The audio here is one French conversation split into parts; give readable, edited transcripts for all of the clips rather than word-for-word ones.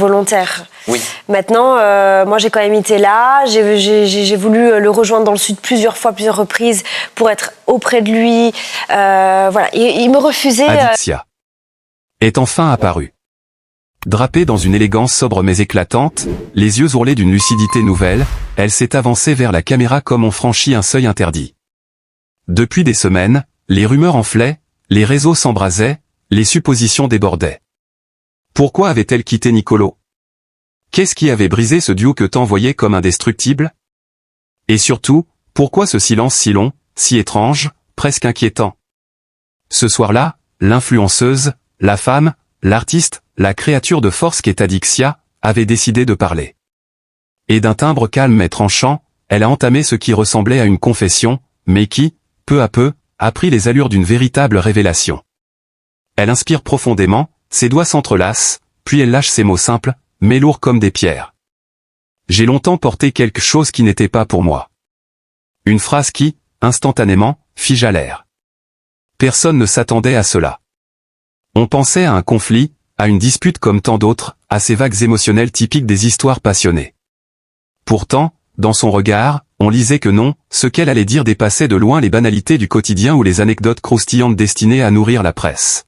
volontaire. Oui. Maintenant, moi j'ai quand même été là, j'ai voulu le rejoindre dans le sud plusieurs reprises pour être auprès de lui. Voilà, il me refusait. Adixia est enfin apparue. Drapée dans une élégance sobre mais éclatante, les yeux ourlés d'une lucidité nouvelle, elle s'est avancée vers la caméra comme on franchit un seuil interdit. Depuis des semaines, les rumeurs enflaient, les réseaux s'embrasaient, les suppositions débordaient. Pourquoi avait-elle quitté Nicolo? Qu'est-ce qui avait brisé ce duo que tant voyait comme indestructible? Et surtout, pourquoi ce silence si long, si étrange, presque inquiétant? Ce soir-là, l'influenceuse, la femme, l'artiste, la créature de force qu'est Adixia, avait décidé de parler. Et d'un timbre calme mais tranchant, elle a entamé ce qui ressemblait à une confession, mais qui, peu à peu, a pris les allures d'une véritable révélation. Elle inspire profondément, ses doigts s'entrelacent, puis elle lâche ces mots simples, mais lourds comme des pierres. J'ai longtemps porté quelque chose qui n'était pas pour moi. Une phrase qui, instantanément, figea l'air. Personne ne s'attendait à cela. On pensait à un conflit, à une dispute comme tant d'autres, à ces vagues émotionnelles typiques des histoires passionnées. Pourtant, dans son regard, on lisait que non, ce qu'elle allait dire dépassait de loin les banalités du quotidien ou les anecdotes croustillantes destinées à nourrir la presse.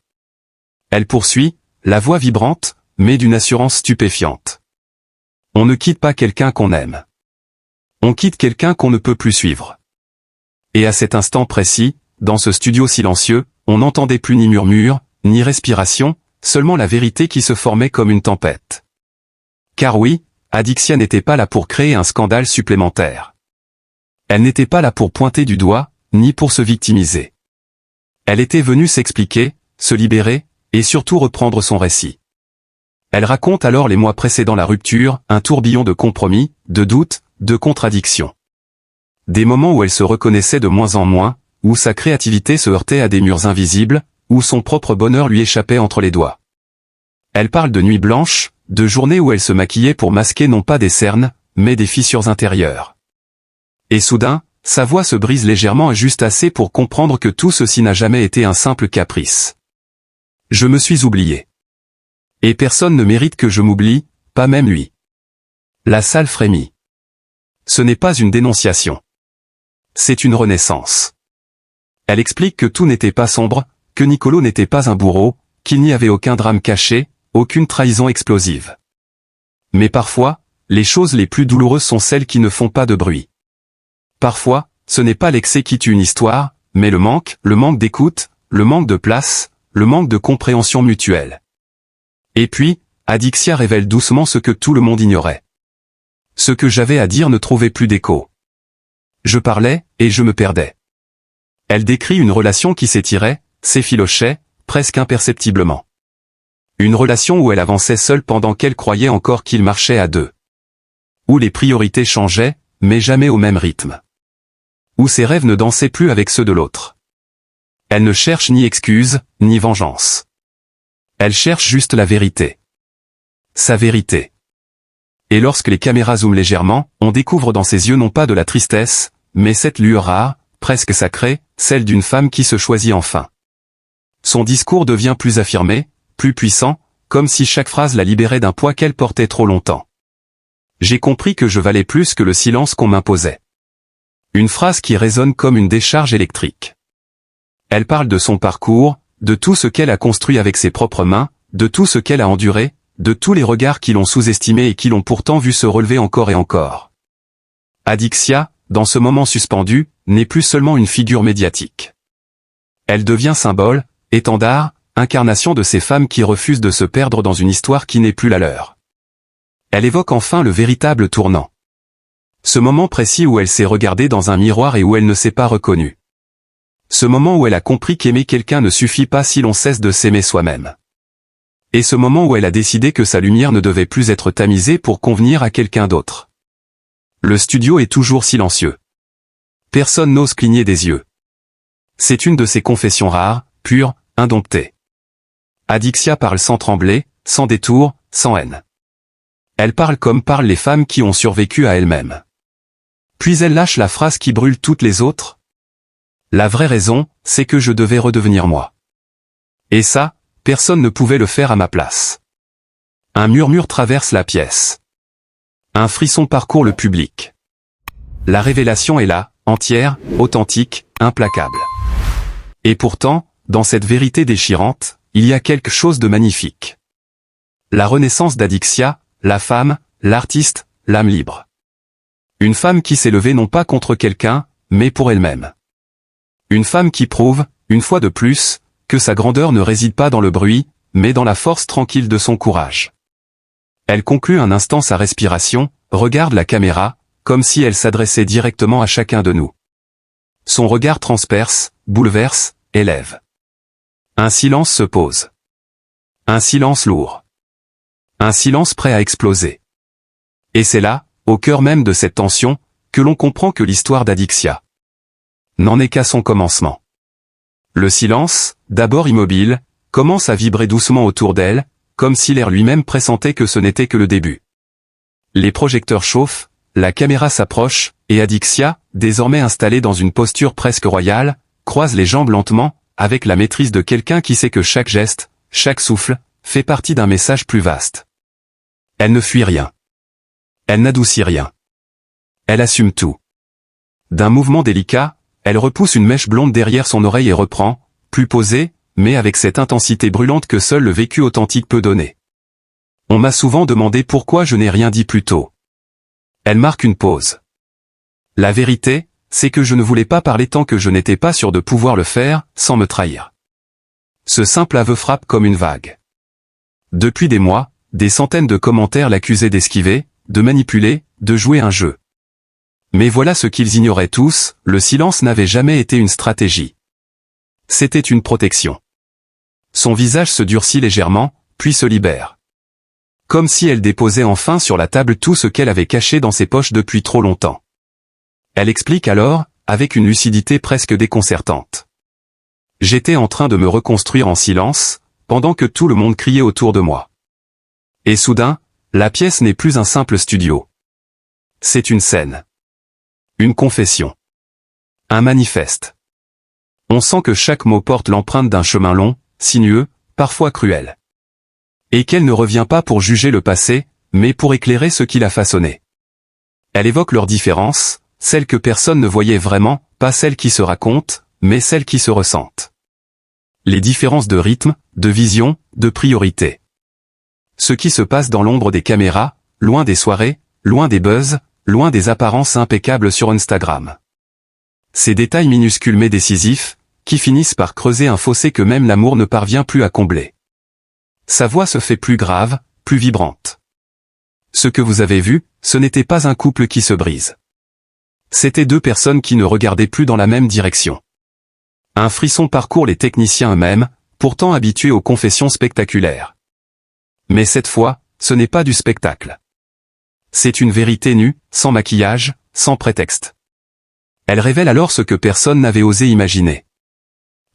Elle poursuit, la voix vibrante, mais d'une assurance stupéfiante. On ne quitte pas quelqu'un qu'on aime. On quitte quelqu'un qu'on ne peut plus suivre. Et à cet instant précis, dans ce studio silencieux, on n'entendait plus ni murmure, ni respiration, seulement la vérité qui se formait comme une tempête. Car oui, Adixia n'était pas là pour créer un scandale supplémentaire. Elle n'était pas là pour pointer du doigt, ni pour se victimiser. Elle était venue s'expliquer, se libérer, et surtout reprendre son récit. Elle raconte alors les mois précédant la rupture, un tourbillon de compromis, de doutes, de contradictions. Des moments où elle se reconnaissait de moins en moins, où sa créativité se heurtait à des murs invisibles, où son propre bonheur lui échappait entre les doigts. Elle parle de nuits blanches, de journées où elle se maquillait pour masquer non pas des cernes, mais des fissures intérieures. Et soudain, sa voix se brise légèrement juste assez pour comprendre que tout ceci n'a jamais été un simple caprice. Je me suis oublié. Et personne ne mérite que je m'oublie, pas même lui. La salle frémit. Ce n'est pas une dénonciation. C'est une renaissance. Elle explique que tout n'était pas sombre, que Nicolo n'était pas un bourreau, qu'il n'y avait aucun drame caché, aucune trahison explosive. Mais parfois, les choses les plus douloureuses sont celles qui ne font pas de bruit. Parfois, ce n'est pas l'excès qui tue une histoire, mais le manque d'écoute, le manque de place, le manque de compréhension mutuelle. Et puis, Adixia révèle doucement ce que tout le monde ignorait. Ce que j'avais à dire ne trouvait plus d'écho. Je parlais, et je me perdais. Elle décrit une relation qui s'étirait, s'effilochait, presque imperceptiblement. Une relation où elle avançait seule pendant qu'elle croyait encore qu'il marchait à deux. Où les priorités changeaient, mais jamais au même rythme. Où ses rêves ne dansaient plus avec ceux de l'autre. Elle ne cherche ni excuse, ni vengeance. Elle cherche juste la vérité. Sa vérité. Et lorsque les caméras zooment légèrement, on découvre dans ses yeux non pas de la tristesse, mais cette lueur rare, presque sacrée, celle d'une femme qui se choisit enfin. Son discours devient plus affirmé, plus puissant, comme si chaque phrase la libérait d'un poids qu'elle portait trop longtemps. J'ai compris que je valais plus que le silence qu'on m'imposait. Une phrase qui résonne comme une décharge électrique. Elle parle de son parcours, de tout ce qu'elle a construit avec ses propres mains, de tout ce qu'elle a enduré, de tous les regards qui l'ont sous-estimé et qui l'ont pourtant vu se relever encore et encore. Adixia, dans ce moment suspendu, n'est plus seulement une figure médiatique. Elle devient symbole, étendard, incarnation de ces femmes qui refusent de se perdre dans une histoire qui n'est plus la leur. Elle évoque enfin le véritable tournant. Ce moment précis où elle s'est regardée dans un miroir et où elle ne s'est pas reconnue. Ce moment où elle a compris qu'aimer quelqu'un ne suffit pas si l'on cesse de s'aimer soi-même. Et ce moment où elle a décidé que sa lumière ne devait plus être tamisée pour convenir à quelqu'un d'autre. Le studio est toujours silencieux. Personne n'ose cligner des yeux. C'est une de ces confessions rares, pures, indomptées. Adixia parle sans trembler, sans détour, sans haine. Elle parle comme parlent les femmes qui ont survécu à elles-mêmes. Puis elle lâche la phrase qui brûle toutes les autres. La vraie raison, c'est que je devais redevenir moi. Et ça, personne ne pouvait le faire à ma place. Un murmure traverse la pièce. Un frisson parcourt le public. La révélation est là, entière, authentique, implacable. Et pourtant, dans cette vérité déchirante, il y a quelque chose de magnifique. La renaissance d'Adixia, la femme, l'artiste, l'âme libre. Une femme qui s'est levée non pas contre quelqu'un, mais pour elle-même. Une femme qui prouve, une fois de plus, que sa grandeur ne réside pas dans le bruit, mais dans la force tranquille de son courage. Elle conclut un instant sa respiration, regarde la caméra, comme si elle s'adressait directement à chacun de nous. Son regard transperce, bouleverse, élève. Un silence se pose. Un silence lourd. Un silence prêt à exploser. Et c'est là, au cœur même de cette tension, que l'on comprend que l'histoire d'Adixia n'en est qu'à son commencement. Le silence, d'abord immobile, commence à vibrer doucement autour d'elle, comme si l'air lui-même pressentait que ce n'était que le début. Les projecteurs chauffent, la caméra s'approche, et Adixia, désormais installée dans une posture presque royale, croise les jambes lentement, avec la maîtrise de quelqu'un qui sait que chaque geste, chaque souffle, fait partie d'un message plus vaste. Elle ne fuit rien. Elle n'adoucit rien. Elle assume tout. D'un mouvement délicat, elle repousse une mèche blonde derrière son oreille et reprend, plus posée, mais avec cette intensité brûlante que seul le vécu authentique peut donner. On m'a souvent demandé pourquoi je n'ai rien dit plus tôt. Elle marque une pause. La vérité, c'est que je ne voulais pas parler tant que je n'étais pas sûr de pouvoir le faire, sans me trahir. Ce simple aveu frappe comme une vague. Depuis des mois, des centaines de commentaires l'accusaient d'esquiver, de manipuler, de jouer un jeu. Mais voilà ce qu'ils ignoraient tous, le silence n'avait jamais été une stratégie. C'était une protection. Son visage se durcit légèrement, puis se libère. Comme si elle déposait enfin sur la table tout ce qu'elle avait caché dans ses poches depuis trop longtemps. Elle explique alors, avec une lucidité presque déconcertante. J'étais en train de me reconstruire en silence, pendant que tout le monde criait autour de moi. Et soudain, la pièce n'est plus un simple studio. C'est une scène. Une confession. Un manifeste. On sent que chaque mot porte l'empreinte d'un chemin long, sinueux, parfois cruel. Et qu'elle ne revient pas pour juger le passé, mais pour éclairer ce qui l'a façonné. Elle évoque leurs différences, celles que personne ne voyait vraiment, pas celles qui se racontent, mais celles qui se ressentent. Les différences de rythme, de vision, de priorité. Ce qui se passe dans l'ombre des caméras, loin des soirées, loin des buzz, loin des apparences impeccables sur Instagram. Ces détails minuscules mais décisifs, qui finissent par creuser un fossé que même l'amour ne parvient plus à combler. Sa voix se fait plus grave, plus vibrante. Ce que vous avez vu, ce n'était pas un couple qui se brise. C'étaient deux personnes qui ne regardaient plus dans la même direction. Un frisson parcourt les techniciens eux-mêmes, pourtant habitués aux confessions spectaculaires. Mais cette fois, ce n'est pas du spectacle. C'est une vérité nue, sans maquillage, sans prétexte. Elle révèle alors ce que personne n'avait osé imaginer.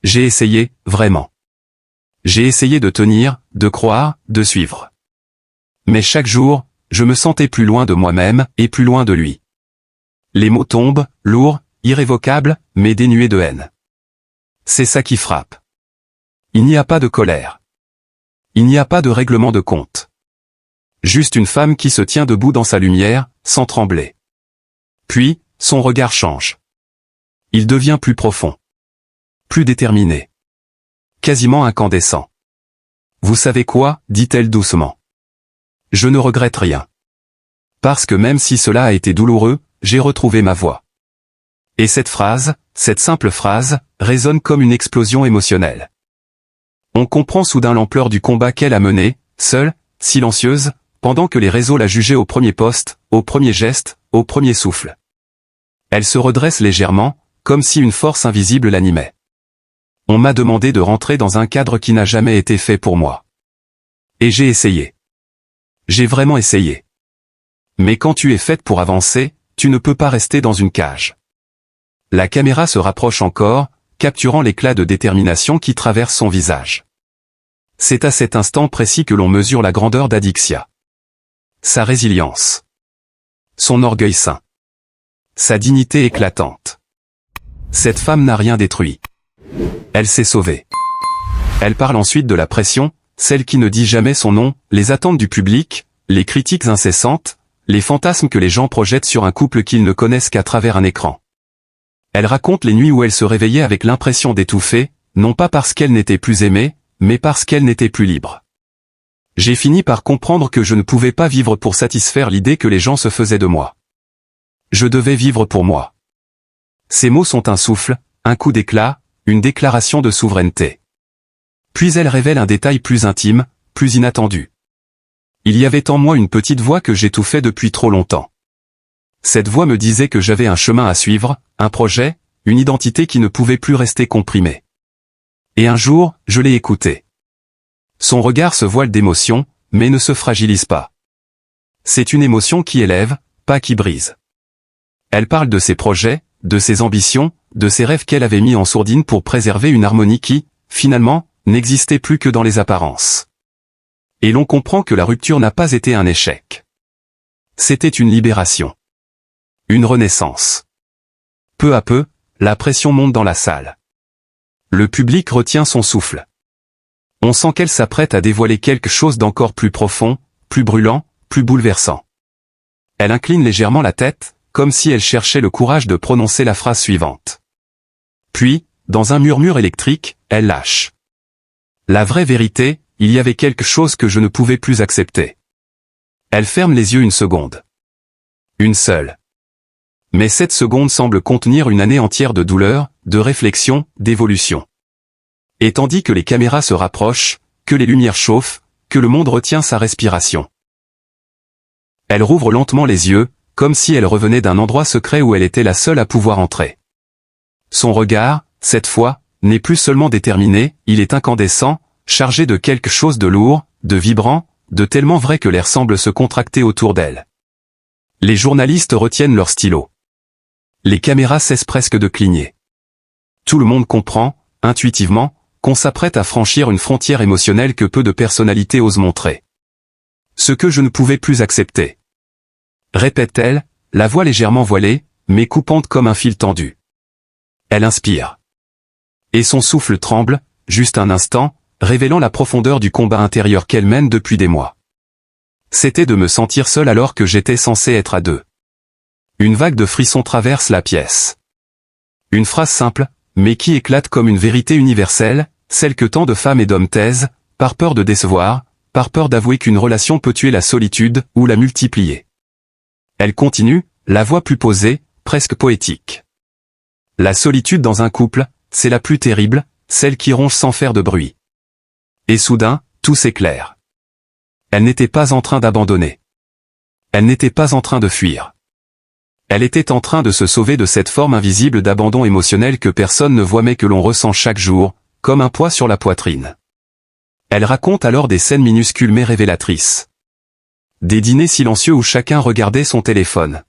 J'ai essayé, vraiment. J'ai essayé de tenir, de croire, de suivre. Mais chaque jour, je me sentais plus loin de moi-même, et plus loin de lui. Les mots tombent, lourds, irrévocables, mais dénués de haine. C'est ça qui frappe. Il n'y a pas de colère. Il n'y a pas de règlement de compte. Juste une femme qui se tient debout dans sa lumière, sans trembler. Puis, son regard change. Il devient plus profond. Plus déterminé. Quasiment incandescent. Vous savez quoi, dit-elle doucement. Je ne regrette rien. Parce que même si cela a été douloureux, j'ai retrouvé ma voix. Et cette phrase, cette simple phrase, résonne comme une explosion émotionnelle. On comprend soudain l'ampleur du combat qu'elle a mené, seule, silencieuse, pendant que les réseaux la jugeaient au premier poste, au premier geste, au premier souffle. Elle se redresse légèrement, comme si une force invisible l'animait. On m'a demandé de rentrer dans un cadre qui n'a jamais été fait pour moi. Et j'ai essayé. J'ai vraiment essayé. Mais quand tu es faite pour avancer, tu ne peux pas rester dans une cage. La caméra se rapproche encore, capturant l'éclat de détermination qui traverse son visage. C'est à cet instant précis que l'on mesure la grandeur d'Adixia. Sa résilience. Son orgueil sain. Sa dignité éclatante. Cette femme n'a rien détruit. Elle s'est sauvée. Elle parle ensuite de la pression, celle qui ne dit jamais son nom, les attentes du public, les critiques incessantes, les fantasmes que les gens projettent sur un couple qu'ils ne connaissent qu'à travers un écran. Elle raconte les nuits où elle se réveillait avec l'impression d'étouffer, non pas parce qu'elle n'était plus aimée, mais parce qu'elle n'était plus libre. J'ai fini par comprendre que je ne pouvais pas vivre pour satisfaire l'idée que les gens se faisaient de moi. Je devais vivre pour moi. Ces mots sont un souffle, un coup d'éclat, une déclaration de souveraineté. Puis elle révèle un détail plus intime, plus inattendu. Il y avait en moi une petite voix que j'étouffais depuis trop longtemps. Cette voix me disait que j'avais un chemin à suivre, un projet, une identité qui ne pouvait plus rester comprimée. Et un jour, je l'ai écoutée. Son regard se voile d'émotion, mais ne se fragilise pas. C'est une émotion qui élève, pas qui brise. Elle parle de ses projets, de ses ambitions, de ses rêves qu'elle avait mis en sourdine pour préserver une harmonie qui, finalement, n'existait plus que dans les apparences. Et l'on comprend que la rupture n'a pas été un échec. C'était une libération. Une renaissance. Peu à peu, la pression monte dans la salle. Le public retient son souffle. On sent qu'elle s'apprête à dévoiler quelque chose d'encore plus profond, plus brûlant, plus bouleversant. Elle incline légèrement la tête, comme si elle cherchait le courage de prononcer la phrase suivante. Puis, dans un murmure électrique, elle lâche. La vraie vérité, il y avait quelque chose que je ne pouvais plus accepter. Elle ferme les yeux une seconde. Une seule. Mais cette seconde semble contenir une année entière de douleur, de réflexion, d'évolution. Et tandis que les caméras se rapprochent, que les lumières chauffent, que le monde retient sa respiration. Elle rouvre lentement les yeux, comme si elle revenait d'un endroit secret où elle était la seule à pouvoir entrer. Son regard, cette fois, n'est plus seulement déterminé, il est incandescent, chargé de quelque chose de lourd, de vibrant, de tellement vrai que l'air semble se contracter autour d'elle. Les journalistes retiennent leur stylo. Les caméras cessent presque de cligner. Tout le monde comprend, intuitivement, qu'on s'apprête à franchir une frontière émotionnelle que peu de personnalités osent montrer. Ce que je ne pouvais plus accepter. Répète-t-elle, la voix légèrement voilée, mais coupante comme un fil tendu. Elle inspire. Et son souffle tremble, juste un instant, révélant la profondeur du combat intérieur qu'elle mène depuis des mois. C'était de me sentir seul alors que j'étais censé être à deux. Une vague de frissons traverse la pièce. Une phrase simple, mais qui éclate comme une vérité universelle, celle que tant de femmes et d'hommes taisent, par peur de décevoir, par peur d'avouer qu'une relation peut tuer la solitude ou la multiplier. Elle continue, la voix plus posée, presque poétique. La solitude dans un couple, c'est la plus terrible, celle qui ronge sans faire de bruit. Et soudain, tout s'éclaire. Elle n'était pas en train d'abandonner. Elle n'était pas en train de fuir. Elle était en train de se sauver de cette forme invisible d'abandon émotionnel que personne ne voit mais que l'on ressent chaque jour, comme un poids sur la poitrine. Elle raconte alors des scènes minuscules mais révélatrices. Des dîners silencieux où chacun regardait son téléphone.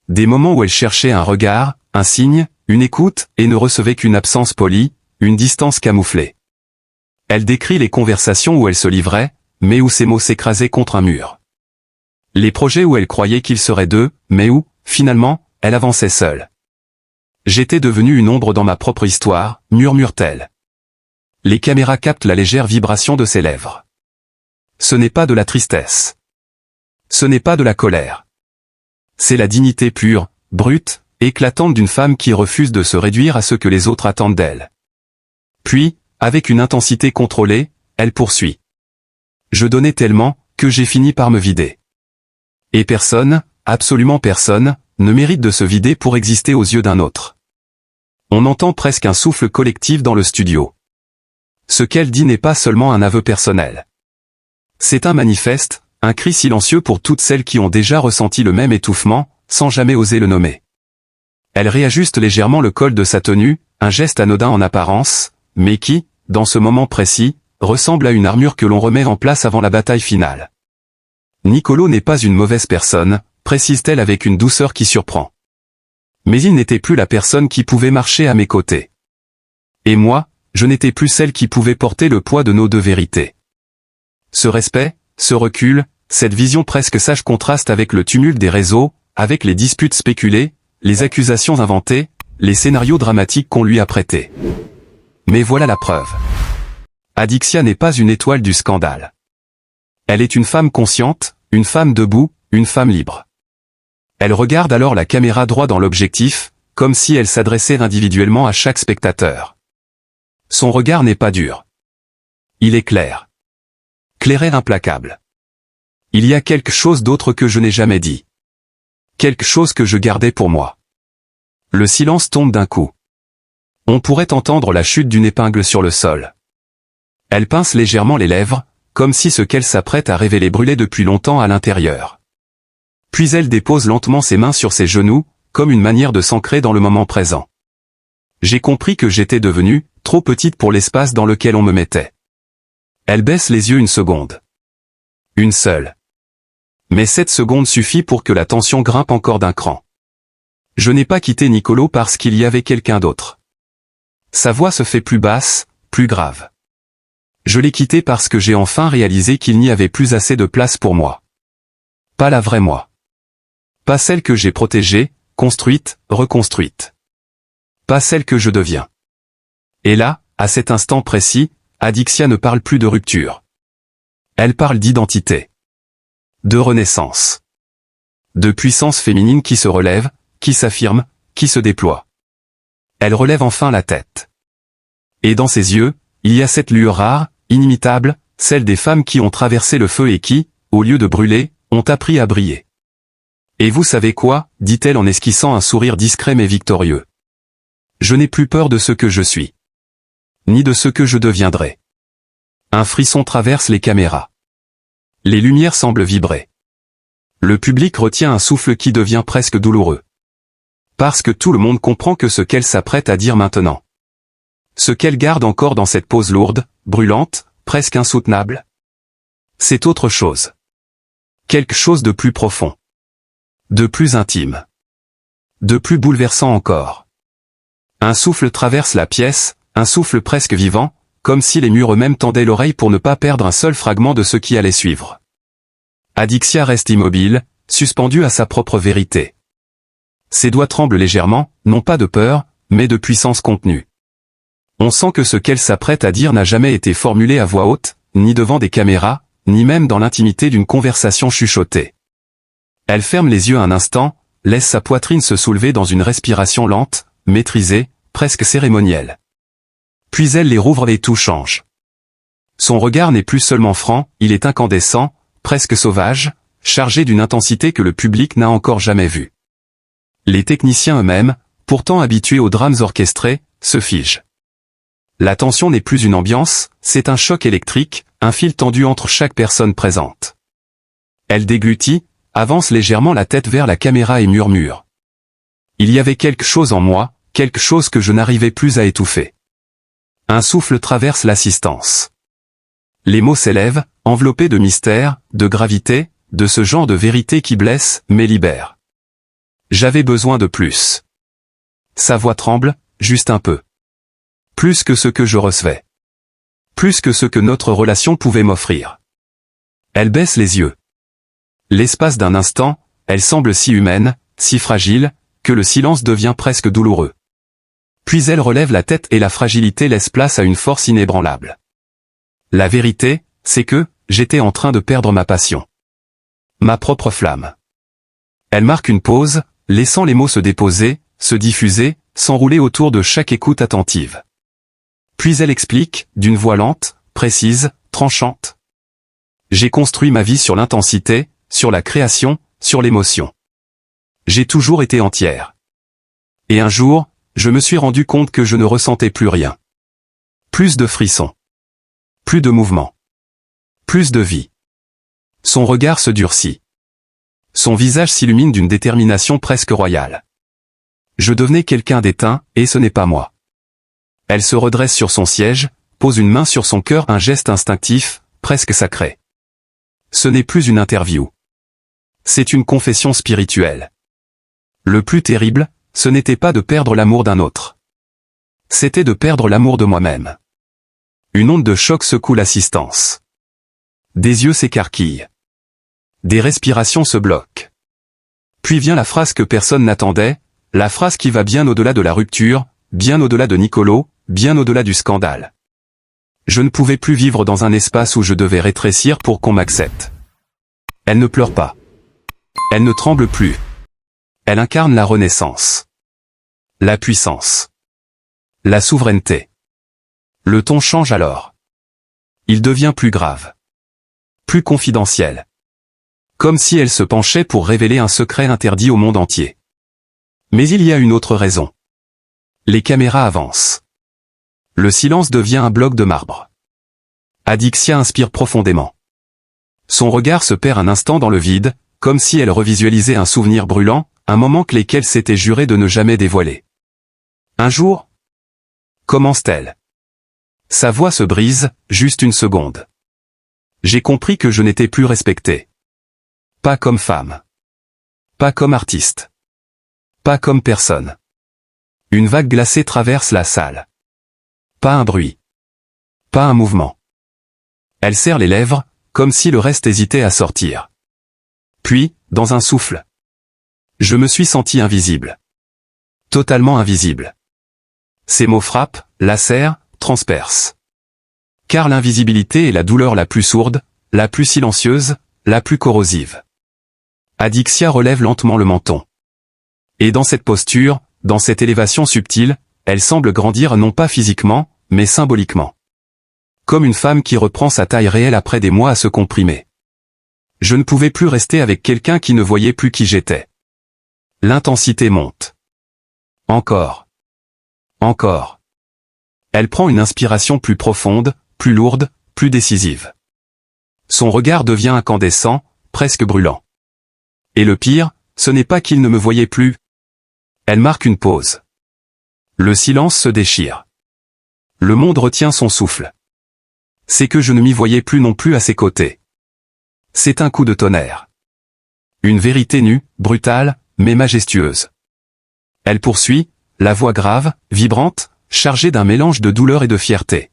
Des moments où elle cherchait un regard, un signe, une écoute, et ne recevait qu'une absence polie, une distance camouflée. Elle décrit les conversations où elle se livrait, mais où ses mots s'écrasaient contre un mur. Les projets où elle croyait qu'ils seraient deux, mais où, finalement, elle avançait seule. J'étais devenue une ombre dans ma propre histoire, murmure-t-elle. Les caméras captent la légère vibration de ses lèvres. Ce n'est pas de la tristesse. Ce n'est pas de la colère. C'est la dignité pure, brute, éclatante d'une femme qui refuse de se réduire à ce que les autres attendent d'elle. Puis, avec une intensité contrôlée, elle poursuit. Je donnais tellement, que j'ai fini par me vider. Et personne, absolument personne, ne mérite de se vider pour exister aux yeux d'un autre. On entend presque un souffle collectif dans le studio. Ce qu'elle dit n'est pas seulement un aveu personnel. C'est un manifeste, un cri silencieux pour toutes celles qui ont déjà ressenti le même étouffement, sans jamais oser le nommer. Elle réajuste légèrement le col de sa tenue, un geste anodin en apparence, mais qui, dans ce moment précis, ressemble à une armure que l'on remet en place avant la bataille finale. Nicolo n'est pas une mauvaise personne, précise-t-elle avec une douceur qui surprend. Mais il n'était plus la personne qui pouvait marcher à mes côtés. Et moi, je n'étais plus celle qui pouvait porter le poids de nos deux vérités. Ce respect, ce recul, cette vision presque sage contraste avec le tumulte des réseaux, avec les disputes spéculées, les accusations inventées, les scénarios dramatiques qu'on lui a prêtés. Mais voilà la preuve. Adixia n'est pas une étoile du scandale. Elle est une femme consciente, une femme debout, une femme libre. Elle regarde alors la caméra droit dans l'objectif, comme si elle s'adressait individuellement à chaque spectateur. Son regard n'est pas dur. Il est clair. Clair et implacable. Il y a quelque chose d'autre que je n'ai jamais dit. Quelque chose que je gardais pour moi. Le silence tombe d'un coup. On pourrait entendre la chute d'une épingle sur le sol. Elle pince légèrement les lèvres, comme si ce qu'elle s'apprête à révéler brûlait depuis longtemps à l'intérieur. Puis elle dépose lentement ses mains sur ses genoux, comme une manière de s'ancrer dans le moment présent. J'ai compris que j'étais devenue trop petite pour l'espace dans lequel on me mettait. Elle baisse les yeux une seconde. Une seule. Mais cette seconde suffit pour que la tension grimpe encore d'un cran. Je n'ai pas quitté Nicolo parce qu'il y avait quelqu'un d'autre. Sa voix se fait plus basse, plus grave. Je l'ai quitté parce que j'ai enfin réalisé qu'il n'y avait plus assez de place pour moi. Pas la vraie moi. Pas celle que j'ai protégée, construite, reconstruite. Pas celle que je deviens. Et là, à cet instant précis, Adixia ne parle plus de rupture. Elle parle d'identité. De renaissance. De puissance féminine qui se relève, qui s'affirme, qui se déploie. Elle relève enfin la tête. Et dans ses yeux, il y a cette lueur rare, inimitable, celle des femmes qui ont traversé le feu et qui, au lieu de brûler, ont appris à briller. Et vous savez quoi, dit-elle en esquissant un sourire discret mais victorieux. Je n'ai plus peur de ce que je suis. Ni de ce que je deviendrai. Un frisson traverse les caméras. Les lumières semblent vibrer. Le public retient un souffle qui devient presque douloureux. Parce que tout le monde comprend que ce qu'elle s'apprête à dire maintenant. Ce qu'elle garde encore dans cette pose lourde, brûlante, presque insoutenable. C'est autre chose. Quelque chose de plus profond. De plus intime. De plus bouleversant encore. Un souffle traverse la pièce, un souffle presque vivant, comme si les murs eux-mêmes tendaient l'oreille pour ne pas perdre un seul fragment de ce qui allait suivre. Adixia reste immobile, suspendue à sa propre vérité. Ses doigts tremblent légèrement, non pas de peur, mais de puissance contenue. On sent que ce qu'elle s'apprête à dire n'a jamais été formulé à voix haute, ni devant des caméras, ni même dans l'intimité d'une conversation chuchotée. Elle ferme les yeux un instant, laisse sa poitrine se soulever dans une respiration lente, maîtrisée, presque cérémonielle. Puis elle les rouvre et tout change. Son regard n'est plus seulement franc, il est incandescent, presque sauvage, chargé d'une intensité que le public n'a encore jamais vue. Les techniciens eux-mêmes, pourtant habitués aux drames orchestrés, se figent. La tension n'est plus une ambiance, c'est un choc électrique, un fil tendu entre chaque personne présente. Elle déglutit, avance légèrement la tête vers la caméra et murmure. Il y avait quelque chose en moi, quelque chose que je n'arrivais plus à étouffer. Un souffle traverse l'assistance. Les mots s'élèvent, enveloppés de mystère, de gravité, de ce genre de vérité qui blesse, mais libère. J'avais besoin de plus. Sa voix tremble, juste un peu. Plus que ce que je recevais. Plus que ce que notre relation pouvait m'offrir. Elle baisse les yeux. L'espace d'un instant, elle semble si humaine, si fragile, que le silence devient presque douloureux. Puis elle relève la tête et la fragilité laisse place à une force inébranlable. La vérité, c'est que, j'étais en train de perdre ma passion. Ma propre flamme. Elle marque une pause, laissant les mots se déposer, se diffuser, s'enrouler autour de chaque écoute attentive. Puis elle explique, d'une voix lente, précise, tranchante. J'ai construit ma vie sur l'intensité, sur la création, sur l'émotion. J'ai toujours été entière. Et un jour, je me suis rendu compte que je ne ressentais plus rien. Plus de frissons. Plus de mouvement. Plus de vie. Son regard se durcit. Son visage s'illumine d'une détermination presque royale. Je devenais quelqu'un d'éteint, et ce n'est pas moi. Elle se redresse sur son siège, pose une main sur son cœur, un geste instinctif, presque sacré. Ce n'est plus une interview. C'est une confession spirituelle. Le plus terrible, ce n'était pas de perdre l'amour d'un autre. C'était de perdre l'amour de moi-même. Une onde de choc secoue l'assistance. Des yeux s'écarquillent. Des respirations se bloquent. Puis vient la phrase que personne n'attendait, la phrase qui va bien au-delà de la rupture, bien au-delà de Nicolo, bien au-delà du scandale. Je ne pouvais plus vivre dans un espace où je devais rétrécir pour qu'on m'accepte. Elle ne pleure pas. Elle ne tremble plus. Elle incarne la renaissance. La puissance. La souveraineté. Le ton change alors. Il devient plus grave. Plus confidentiel. Comme si elle se penchait pour révéler un secret interdit au monde entier. Mais il y a une autre raison. Les caméras avancent. Le silence devient un bloc de marbre. Adixia inspire profondément. Son regard se perd un instant dans le vide, comme si elle revisualisait un souvenir brûlant, un moment clé qu'elle s'était juré de ne jamais dévoiler. Un jour, commence-t-elle. Sa voix se brise, juste une seconde. J'ai compris que je n'étais plus respectée. Pas comme femme. Pas comme artiste. Pas comme personne. Une vague glacée traverse la salle. Pas un bruit. Pas un mouvement. Elle serre les lèvres, comme si le reste hésitait à sortir. Puis, dans un souffle, je me suis senti invisible. Totalement invisible. Ces mots frappent, lacèrent, transpercent. Car l'invisibilité est la douleur la plus sourde, la plus silencieuse, la plus corrosive. Adixia relève lentement le menton. Et dans cette posture, dans cette élévation subtile, elle semble grandir non pas physiquement, mais symboliquement. Comme une femme qui reprend sa taille réelle après des mois à se comprimer. Je ne pouvais plus rester avec quelqu'un qui ne voyait plus qui j'étais. L'intensité monte. Encore. Encore. Elle prend une inspiration plus profonde, plus lourde, plus décisive. Son regard devient incandescent, presque brûlant. Et le pire, ce n'est pas qu'il ne me voyait plus. Elle marque une pause. Le silence se déchire. Le monde retient son souffle. C'est que je ne m'y voyais plus non plus à ses côtés. C'est un coup de tonnerre. Une vérité nue, brutale, mais majestueuse. Elle poursuit, la voix grave, vibrante, chargée d'un mélange de douleur et de fierté.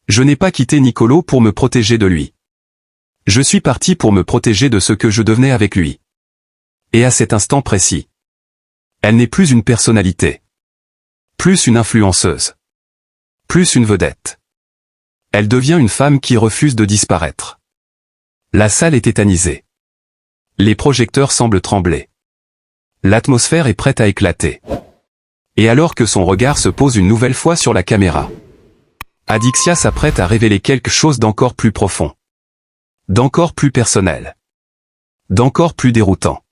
Je n'ai pas quitté Nicolo pour me protéger de lui. Je suis parti pour me protéger de ce que je devenais avec lui. Et à cet instant précis. Elle n'est plus une personnalité. Plus une influenceuse. Plus une vedette. Elle devient une femme qui refuse de disparaître. La salle est tétanisée. Les projecteurs semblent trembler. L'atmosphère est prête à éclater. Et alors que son regard se pose une nouvelle fois sur la caméra, Adixia s'apprête à révéler quelque chose d'encore plus profond. D'encore plus personnel. D'encore plus déroutant.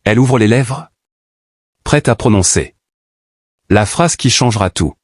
Elle ouvre les lèvres, prête à prononcer la phrase qui changera tout.